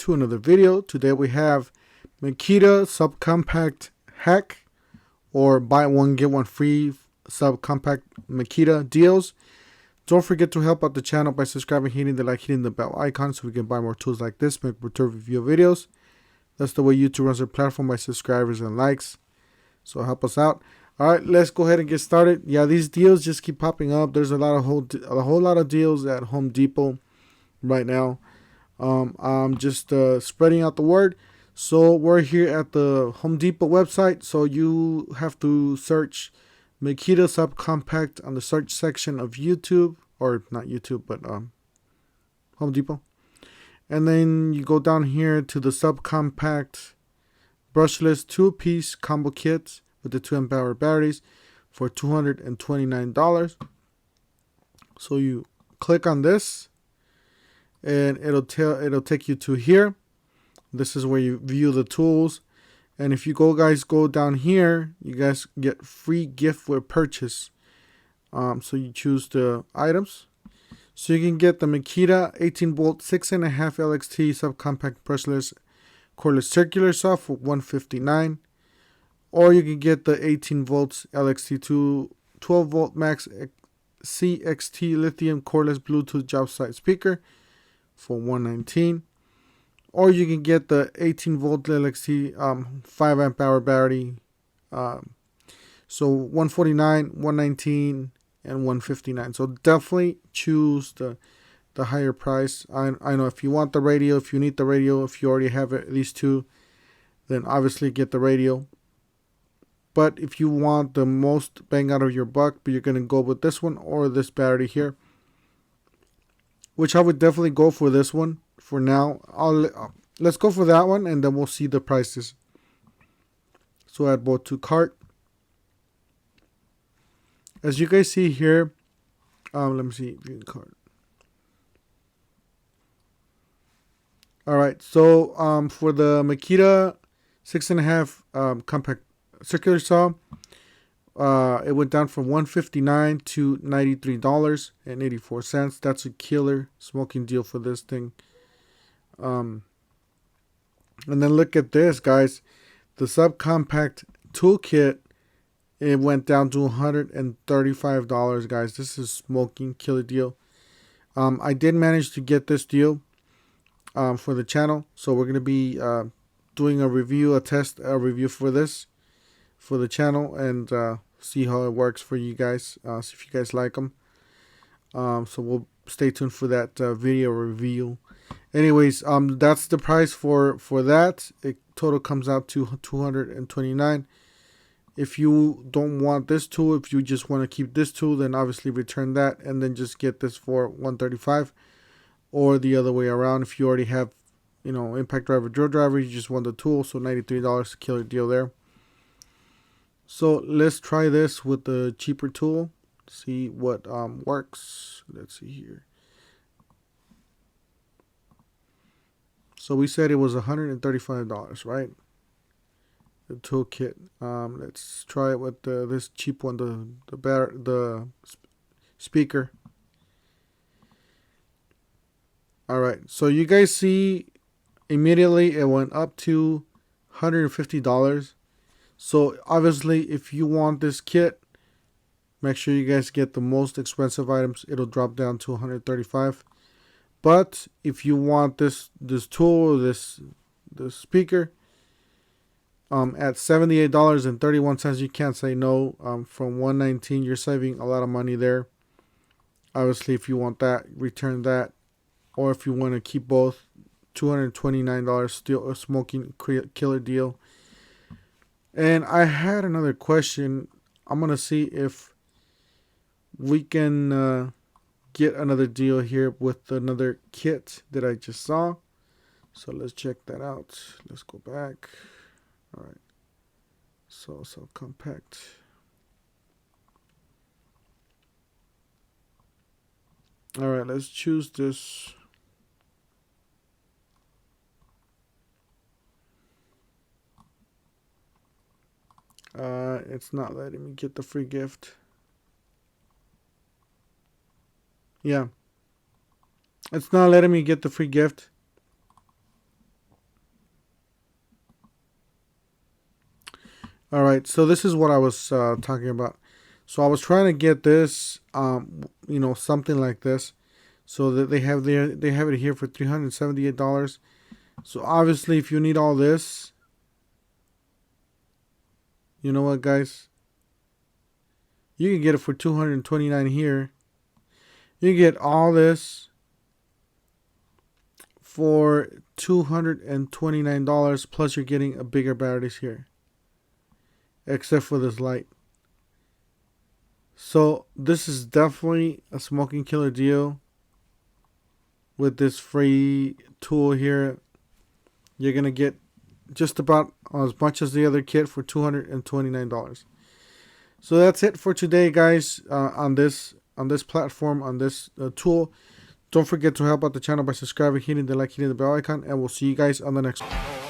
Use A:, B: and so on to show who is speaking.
A: to another video. Today we have Makita subcompact hack, or buy one get one free subcompact Makita deals. Don't forget to help out the channel by subscribing, hitting the like, hitting the bell icon so we can buy more tools like this, make return review videos. That's the way YouTube runs their platform, by subscribers and likes. So help us out. All right, let's go ahead and get started. Yeah, these deals just keep popping up. There's a whole lot of deals at Home Depot right now. I'm just spreading out the word. So we're here at the Home Depot website. So you have to search Makita subcompact on the search section of YouTube, or not YouTube, but Home Depot. And then you go down here to the subcompact brushless 2-piece combo kit with the 2 amp-hour batteries for $229. So you click on this, and it'll take you to here. This is where you view the tools, and if you go down here, you guys get free gift with purchase. So you choose the items. So you can get the Makita 18-volt 6.5 LXT subcompact brushless cordless circular saw for $159, or you can get the 18 volts LXT2 12-volt max CXT lithium cordless Bluetooth job site speaker for $119, or you can get the 18-volt LXT 5 amp hour battery. So $149, $119, and $159. So definitely choose the higher price. I know if you want the radio, if you need the radio, if you already have at least two, then obviously get the radio. But if you want the most bang out of your buck, but you're going to go with this one or this battery here, which I would definitely go for this one for now. Let's go for that one, and then we'll see the prices. So add both to cart. As you guys see here, let me see, view cart. All right, so for the Makita 6.5 compact circular saw, it went down from $159 to $93.84. That's a killer smoking deal for this thing. And then look at this, guys. The subcompact toolkit, it went down to $135, guys. This is smoking killer deal. I did manage to get this deal for the channel, so we're going to be doing a review for this for the channel, and see how it works for you guys, see if you guys like them. So we'll stay tuned for that video review. Anyways, that's the price for that. It total comes out to $229. If you don't want this tool, if you just want to keep this tool, then obviously return that and then just get this for $135. Or the other way around, if you already have, impact driver, drill driver, you just want the tool, so $93, killer deal there. So let's try this with the cheaper tool, see what works. Let's see here. So we said it was $135, right? The toolkit. Let's try it with this cheap one, the speaker. All right, so you guys see immediately it went up to $150. So obviously, if you want this kit, make sure you guys get the most expensive items. It'll drop down to $135. But if you want this tool, this speaker, at $78.31, you can't say no. From $119, you're saving a lot of money there. Obviously, if you want that, return that. Or if you want to keep both, $229, still a smoking killer deal. And I had another question. I'm going to see if we can get another deal here with another kit that I just saw. So let's check that out. Let's go back. All right. So compact. All right, let's choose this. It's not letting me get the free gift. Yeah. It's not letting me get the free gift. All right, so this is what I was talking about. So I was trying to get this, something like this. So that they have it here for $378. So obviously, if you need all this, you know what, guys? You can get it for $229 here. You can get all this for $229, plus you're getting a bigger batteries here, except for this light. So this is definitely a smoking killer deal. With this free tool here, you're gonna get just about as much as the other kit for $229. So that's it for today, guys. On this platform, on this tool. Don't forget to help out the channel by subscribing, hitting the like, hitting the bell icon, and we'll see you guys on the next one.